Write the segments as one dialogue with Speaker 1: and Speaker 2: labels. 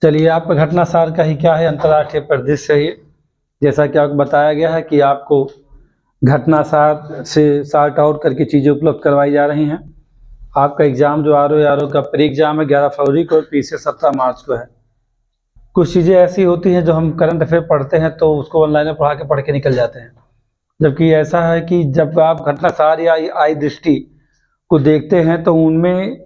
Speaker 1: चलिए, आपका घटना सार का ही क्या है, अंतर्राष्ट्रीय परिदृश्य है ये। जैसा कि आपको बताया गया है कि आपको घटना सार से सार्ट आउट करके चीज़ें उपलब्ध करवाई जा रही हैं। आपका एग्ज़ाम जो आर ओ का प्री एग्ज़ाम है 11 फरवरी को, पीछे 17 मार्च को है। कुछ चीज़ें ऐसी होती हैं जो हम करंट अफेयर पढ़ते हैं तो उसको ऑनलाइन में पढ़ के निकल जाते हैं, जबकि ऐसा है कि जब आप घटना सार या आई दृष्टि को देखते हैं तो उनमें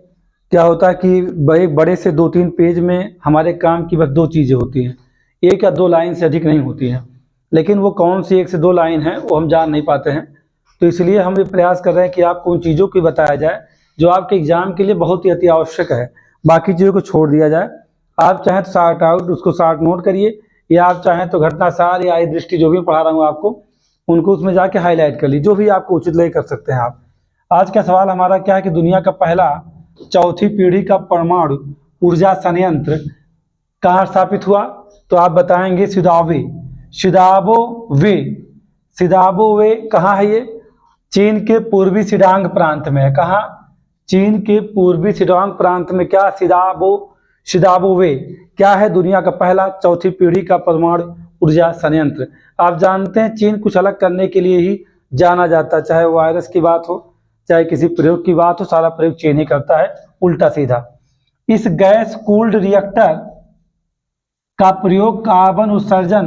Speaker 1: क्या होता है कि बड़े से 2-3 पेज में हमारे काम की बस 2 चीज़ें होती हैं, 1 या 2 लाइन से अधिक नहीं होती हैं। लेकिन वो कौन सी 1 से 2 लाइन है वो हम जान नहीं पाते हैं। तो इसलिए हम ये प्रयास कर रहे हैं कि आपको उन चीज़ों की बताया जाए जो आपके एग्ज़ाम के लिए बहुत ही अति आवश्यक है, बाकी चीज़ों को छोड़ दिया जाए। आप चाहें तो शार्ट आउट उसको शार्ट नोट करिए, या आप चाहें तो घटना सार या आई दृष्टि जो भी पढ़ा रहा हूँ आपको, उनको उसमें जाके हाईलाइट कर लीजिए, जो भी आपको उचित लगे कर सकते हैं आप। आज का सवाल हमारा क्या है कि दुनिया का पहला चौथी पीढ़ी का परमाणु ऊर्जा संयंत्र कहाँ स्थापित हुआ? तो आप बताएंगे सिदावे। सिदाबो वे कहाँ है ये? चीन के पूर्वी सिडांग प्रांत में है। कहाँ? चीन के पूर्वी सिडांग प्रांत में क्या सिदाबो वे क्या है? दुनिया का पहला चौथी पीढ़ी का परमाणु ऊर्जा संयंत्र। आप जानते हैं चीन कुछ अलग करने के लिए ही जाना जाता है, चाहे वायरस की बात हो चाहे किसी प्रयोग की बात हो, सारा प्रयोग चीन ही करता है उल्टा सीधा। इस गैस कूल्ड रिएक्टर का प्रयोग कार्बन उत्सर्जन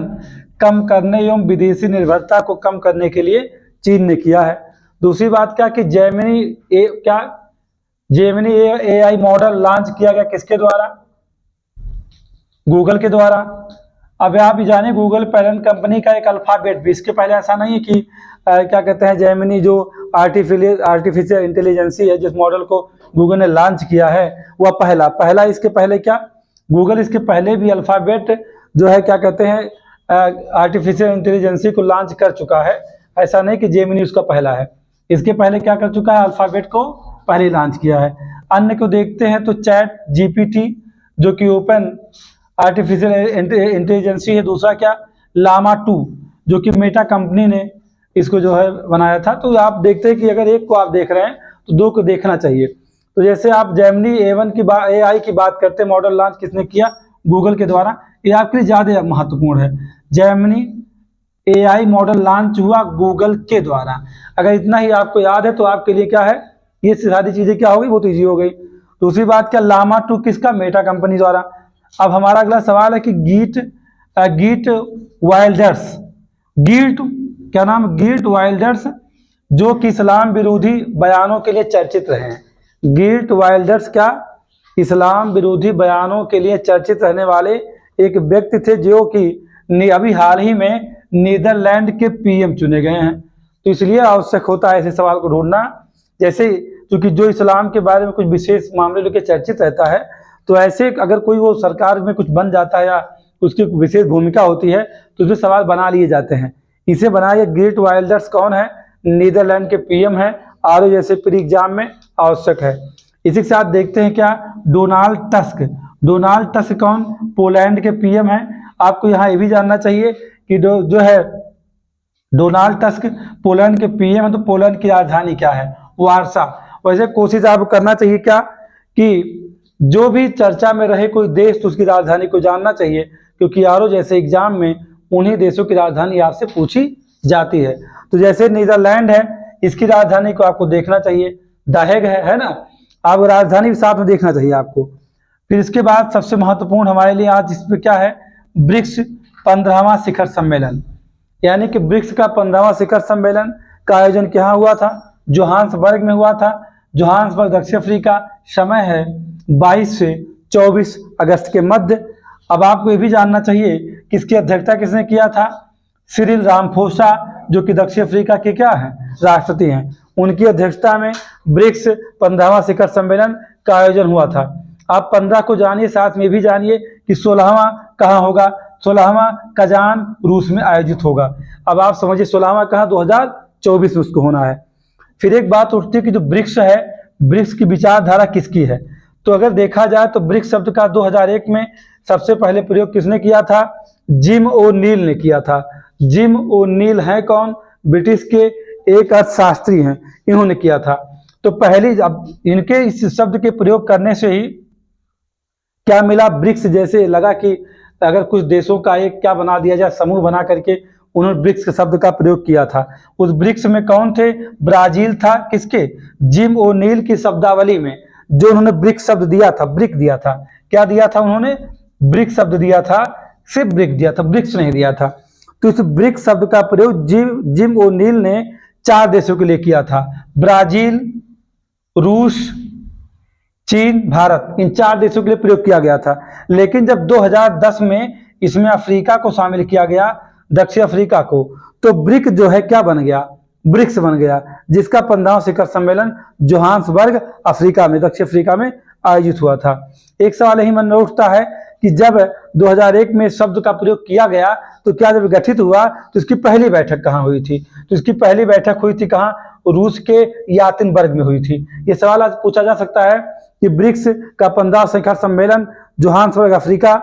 Speaker 1: कम करने एवं विदेशी निर्भरता को कम करने के लिए चीन ने किया है। दूसरी बात क्या कि जेमिनी AI मॉडल लॉन्च किया गया किसके द्वारा? गूगल के द्वारा। अब आप भी जाने गूगल पेरेंट कंपनी का एक अल्फाबेट भी, इसके पहले ऐसा नहीं है कि क्या कहते हैं जेमिनी जो आर्टिफिशियल इंटेलिजेंसी है जिस मॉडल को गूगल ने लॉन्च किया है वह पहला इसके पहले क्या गूगल इसके पहले भी अल्फाबेट जो है क्या कहते हैं आर्टिफिशियल इंटेलिजेंसी को लॉन्च कर चुका है। ऐसा नहीं कि जेमिनी उसका पहला है, इसके पहले क्या कर चुका है, अल्फाबेट को पहले लॉन्च किया है। अन्य को देखते हैं तो चैट GPT जो कि ओपन आर्टिफिशियल इंटेलिजेंसी है। दूसरा क्या, लामा 2 जो कि मेटा कंपनी ने इसको जो है बनाया था। तो आप देखते हैं कि अगर एक को आप देख रहे हैं तो 2 को देखना चाहिए। तो जैसे आप जेमिनी AI की बात करते हैं, मॉडल लॉन्च किसने किया? गूगल के द्वारा। ये आपके लिए ज़्यादा महत्वपूर्ण है। जेमिनी AI मॉडल लॉन्च हुआ गूगल के द्वारा। अगर इतना ही आपको याद है तो आपके लिए क्या है, ये सारी चीज़ें क्या हो गई, बहुत ईजी हो गई। दूसरी बात क्या, लामा 2 किसका? मेटा कंपनी द्वारा। अब हमारा अगला सवाल है कि गीट वाइल्डर्स जो कि इस्लाम विरोधी बयानों के लिए चर्चित रहे हैं। गीट वाइल्डर्स क्या? इस्लाम विरोधी बयानों के लिए चर्चित रहने वाले एक व्यक्ति थे जो कि अभी हाल ही में नीदरलैंड के PM चुने गए हैं। तो इसलिए आवश्यक होता है ऐसे सवाल को ढूंढना, जैसे क्योंकि जो इस्लाम के बारे में कुछ विशेष मामले लेकर चर्चित रहता है तो ऐसे अगर कोई वो सरकार में कुछ बन जाता है या उसकी विशेष भूमिका होती है तो उसमें सवाल बना लिए जाते हैं। इसे बनाए गीट वाइल्डर्स कौन है? नीदरलैंड के PM है। RO जैसे प्री एग्जाम में आवश्यक है। इसी के साथ देखते हैं क्या, डोनाल्ड टस्क कौन? पोलैंड के PM है। आपको यहाँ ये भी जानना चाहिए कि जो है डोनाल्ड टस्क पोलैंड के PM है, तो पोलैंड की राजधानी क्या है? वार्सा। वैसे कोशिश आपको करना चाहिए क्या कि जो भी चर्चा में रहे कोई देश तो उसकी राजधानी को जानना चाहिए, क्योंकि RO जैसे एग्जाम में उन्हीं देशों की राजधानी आपसे पूछी जाती है। तो जैसे नीदरलैंड है, इसकी राजधानी को आपको देखना चाहिए, द हेग है ना। आपको राजधानी भी साथ में देखना चाहिए आपको। फिर इसके बाद सबसे महत्वपूर्ण हमारे लिए आज इसमें क्या है, ब्रिक्स 15वां शिखर सम्मेलन। यानी कि ब्रिक्स का 15वां शिखर सम्मेलन का आयोजन क्या हुआ था? जोहान्सबर्ग में हुआ था। जोहान्सबर्ग दक्षिण अफ्रीका। समय है 22 से 24 अगस्त के मध्य। अब आपको ये भी जानना चाहिए कि इसकी अध्यक्षता किसने किया था? सिरिल रामफोसा जो कि दक्षिण अफ्रीका के क्या हैं, राष्ट्रपति हैं। उनकी अध्यक्षता में ब्रिक्स 15वां शिखर सम्मेलन का आयोजन हुआ था। आप 15 को जानिए, साथ में भी जानिए कि 16वां कहाँ होगा। 16वां कजान रूस में आयोजित होगा। अब आप समझिए 16वां कहाँ, 2024 में उसको होना है। फिर एक बात उठती है कि जो ब्रिक्स है, ब्रिक्स की विचारधारा किसकी है? तो अगर देखा जाए तो ब्रिक्स शब्द का 2001 में सबसे पहले प्रयोग किसने किया था? जिम ओ'नील ने किया था। जिम ओ'नील है कौन? ब्रिटिश के एक अर्थशास्त्री हैं, इन्होंने किया था। तो पहली अब इनके इस शब्द के प्रयोग करने से ही क्या मिला? ब्रिक्स। जैसे लगा कि अगर कुछ देशों का एक क्या बना दिया जाए, समूह बना करके उन्होंने ब्रिक्स के शब्द का प्रयोग किया था। उस ब्रिक्स में कौन थे? ब्राजील था। किसके? जिम ओनील की शब्दावली में जो उन्होंने ब्रिक्स शब्द दिया था, ब्रिक दिया था। क्या दिया था उन्होंने? ब्रिक शब्द दिया था, सिर्फ ब्रिक दिया था, ब्रिक्स नहीं दिया था। तो इस ब्रिक शब्द का प्रयोग जिम ओनील ने 4 देशों के लिए किया था। ब्राजील, रूस, चीन, भारत, इन 4 देशों के लिए प्रयोग किया गया था। लेकिन जब 2010 में इसमें अफ्रीका को शामिल किया गया, दक्षिण अफ्रीका को, तो ब्रिक जो है क्या बन गया? ब्रिक्स बन गया, जिसका 15वां शिखर सम्मेलन जोहान्सबर्ग, अफ्रीका में, दक्षिण अफ्रीका में आयोजित हुआ था। एक सवाल यही मन में उठता है कि जब 2001 में शब्द का प्रयोग किया गया तो क्या जब गठित हुआ तो इसकी पहली बैठक कहाँ हुई थी? तो इसकी पहली बैठक हुई थी कहाँ? रूस के यातिनबर्ग में हुई थी। ये सवाल आज पूछा जा सकता है कि ब्रिक्स का 15वां शिखर सम्मेलन जोहान्सबर्ग, अफ्रीका,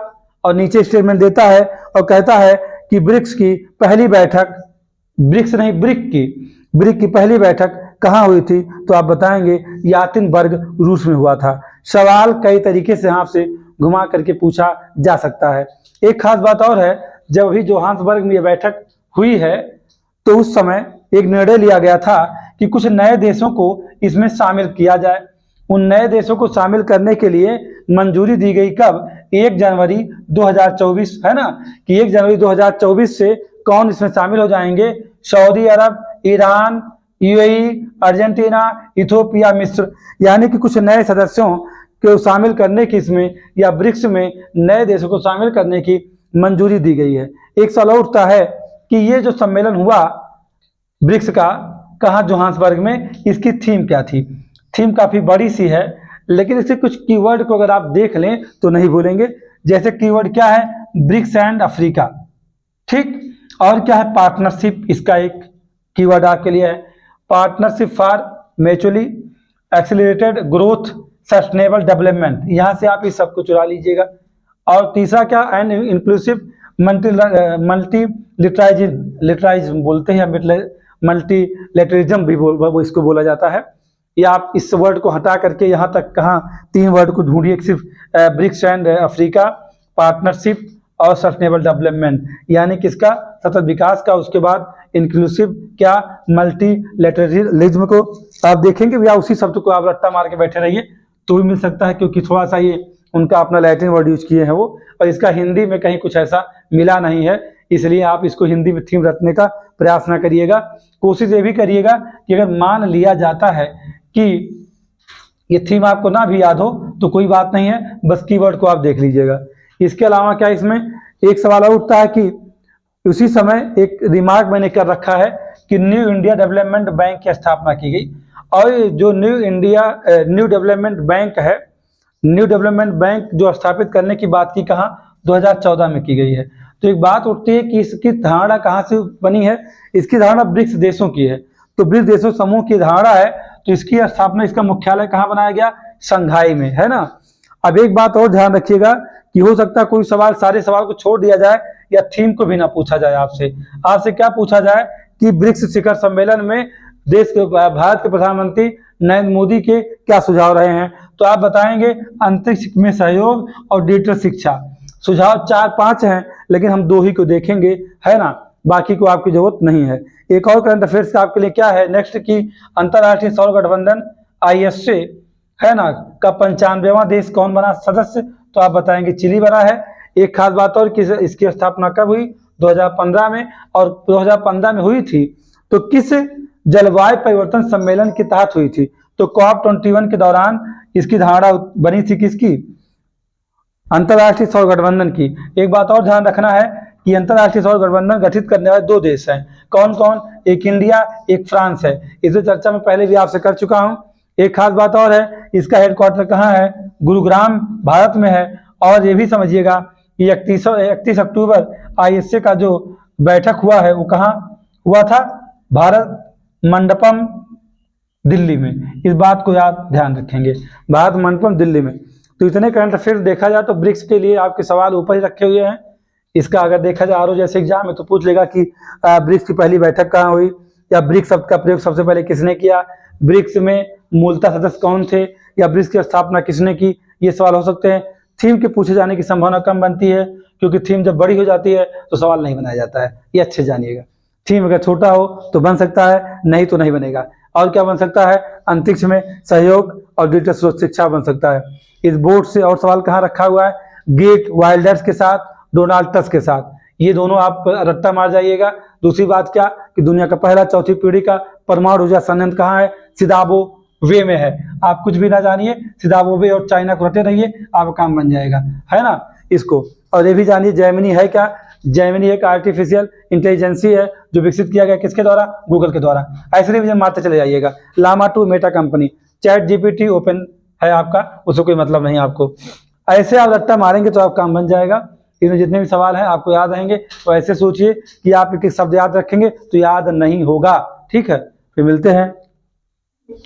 Speaker 1: और नीचे स्टेटमेंट देता है और कहता है कि ब्रिक्स की पहली बैठक, ब्रिक्स नहीं ब्रिक की पहली बैठक कहाँ हुई थी? तो आप बताएंगे यातिनबर्ग, रूस में हुआ था। सवाल कई तरीके से आपसे घुमा करके पूछा जा सकता है। एक खास बात और है, जब अभी जोहान्सबर्ग में यह बैठक हुई है तो उस समय एक निर्णय लिया गया था कि कुछ नए देशों को इसमें शामिल किया जाए। उन नए देशों को शामिल करने के लिए मंजूरी दी गई कब? 1 जनवरी 2024, है ना, कि 1 जनवरी 2024 से कौन इसमें शामिल हो जाएंगे? सऊदी अरब, ईरान, यूएई, अर्जेंटीना, इथोपिया, मिस्र, यानी कि कुछ नए सदस्यों को शामिल करने की इसमें, या ब्रिक्स में नए देशों को शामिल करने की मंजूरी दी गई है। एक सवाल उठता है कि ये जो सम्मेलन हुआ ब्रिक्स का, कहाँ? जोहान्सबर्ग में, इसकी थीम क्या थी? थीम काफी बड़ी सी है, लेकिन इसके कुछ कीवर्ड को अगर आप देख लें तो नहीं भूलेंगे। जैसे कीवर्ड क्या है? ब्रिक्स एंड अफ्रीका, ठीक। और क्या है? पार्टनरशिप, इसका एक कीवर्ड आपके लिए है, partnership for mutually accelerated growth sustainable development, यहां से आप इस सब को चुरा लीजिएगा। और तीसरा क्या? एंड इंक्लूसिव मल्टीलिटराइज्म बोलते हैं, मल्टीलेटरिज्म भी वो इसको बोला जाता है। या आप इस वर्ड को हटा करके यहाँ तक कहाँ 3 वर्ड को ढूंढिए, सिर्फ ब्रिक्स एंड अफ्रीका, पार्टनरशिप और सस्टेनेबल डेवलपमेंट, यानी किसका? सतत विकास का। उसके बाद इंक्लूसिव क्या? मल्टीलेटरलिज्म को। आप देखेंगे भैया उसी शब्द को आप रट्टा मार के बैठे रहिए तो भी मिल सकता है, क्योंकि थोड़ा सा ये उनका अपना लैटिन वर्ड यूज किए हैं वो, और इसका हिंदी में कहीं कुछ ऐसा मिला नहीं है, इसलिए आप इसको हिंदी में थीम रखने का प्रयास ना करिएगा। कोशिश ये भी करिएगा कि अगर मान लिया जाता है कि ये थीम आपको ना भी याद हो तो कोई बात नहीं है, बस कीवर्ड को आप देख लीजिएगा। इसके अलावा क्या इसमें एक सवाल और उठता है कि उसी समय एक रिमार्क मैंने कर रखा है कि न्यू इंडिया डेवलपमेंट बैंक की स्थापना की गई, और जो न्यू डेवलपमेंट बैंक है, न्यू डेवलपमेंट बैंक जो स्थापित करने की बात की कहाँ? 2014 में की गई है। तो एक बात उठती है कि इसकी धारणा कहाँ से बनी है? इसकी धारणा ब्रिक्स देशों की है। तो ब्रिक्स देशों समूह की धारणा है, तो इसकी स्थापना, इसका मुख्यालय कहाँ बनाया गया? शंघाई में, है ना। अब एक बात और ध्यान रखिएगा कि हो सकता है कोई सवाल, सारे सवाल को छोड़ दिया जाए या थीम को भी ना पूछा जाए आपसे क्या पूछा जाए कि ब्रिक्स शिखर सम्मेलन में देश के, भारत के प्रधानमंत्री नरेंद्र मोदी के क्या सुझाव रहे हैं? तो आप बताएंगे अंतरिक्ष में सहयोग और डिजिटल शिक्षा। सुझाव 4-5 हैं, लेकिन हम 2 ही को देखेंगे, है ना, बाकी को आपकी जरूरत नहीं है। एक और करंट अफेयर्स का आपके लिए क्या है नेक्स्ट की अंतरराष्ट्रीय सौर गठबंधन ISA, है ना, का 95वां देश कौन बना सदस्य? तो आप बताएंगे चिली बना है। एक खास बात और कि इसकी स्थापना कब हुई? 2015 में, और 2015 में हुई थी तो किस जलवायु परिवर्तन सम्मेलन के तहत हुई थी? तो COP21 के दौरान इसकी धारणा बनी थी किसकी? अंतरराष्ट्रीय सौर गठबंधन की। एक बात और ध्यान रखना है कि अंतरराष्ट्रीय सौर गठबंधन गठित करने वाले 2 देश हैं। कौन कौन? एक इंडिया, एक फ्रांस है। इसे चर्चा में पहले भी आपसे कर चुका हूं। एक खास बात और है, इसका हेडक्वार्टर कहाँ है? गुरुग्राम, भारत में है। और ये भी समझिएगा कि 31 अक्टूबर ISA का जो बैठक हुआ है वो कहाँ हुआ था? भारत मंडपम, दिल्ली में। इस बात को आप ध्यान रखेंगे, भारत मंडपम, दिल्ली में। तो इतने करंट अफेयर्स देखा जाए तो ब्रिक्स के लिए आपके सवाल ऊपर ही रखे हुए हैं। इसका अगर देखा जाए RO जैसे एग्जाम में तो पूछ लेगा कि ब्रिक्स की पहली बैठक कहाँ हुई, या ब्रिक्स शब्द का प्रयोग सबसे पहले किसने किया, ब्रिक्स में मूलतः सदस्य कौन थे, या ब्रिक्स की स्थापना किसने की, ये सवाल हो सकते हैं। थीम के पूछे जाने की संभावना कम बनती है, क्योंकि थीम जब बड़ी हो जाती है तो सवाल नहीं बनाया जाता है, ये अच्छे जानिएगा। थीम अगर छोटा हो तो बन सकता है, नहीं तो नहीं बनेगा। और क्या बन सकता है, अंतरिक्ष में सहयोग और डिजिटल स्रोत शिक्षा बन सकता है। इस बोर्ड से और सवाल कहाँ रखा हुआ है, गेट वाइल्डर्स के साथ, डोनाल्ड टस्क के साथ, ये दोनों आप रट्टा मार जाइएगा। दूसरी बात क्या कि दुनिया का पहला चौथी पीढ़ी का परमाणु ऊर्जा संयंत्र कहाँ है, सिदाबो वे में है। आप कुछ भी ना जानिए, सिदाबो वे और चाइना को रटे रहिए, आपका काम बन जाएगा, है ना। इसको और ये भी जानिए जेमिनी है क्या, जेमिनी एक आर्टिफिशियल इंटेलिजेंसी है जो विकसित किया गया किसके द्वारा, गूगल के द्वारा। ऐसे रिवीजन मारते चले जाइएगा। Llama 2 Meta company, chat GPT open है आपका, उससे कोई मतलब नहीं आपको। ऐसे आप रट्टा मारेंगे तो आप काम बन जाएगा। इसमें जितने भी सवाल हैं आपको याद रहेंगे, तो ऐसे सोचिए कि आप एक एक शब्द याद रखेंगे तो याद नहीं होगा। ठीक है, फिर मिलते हैं।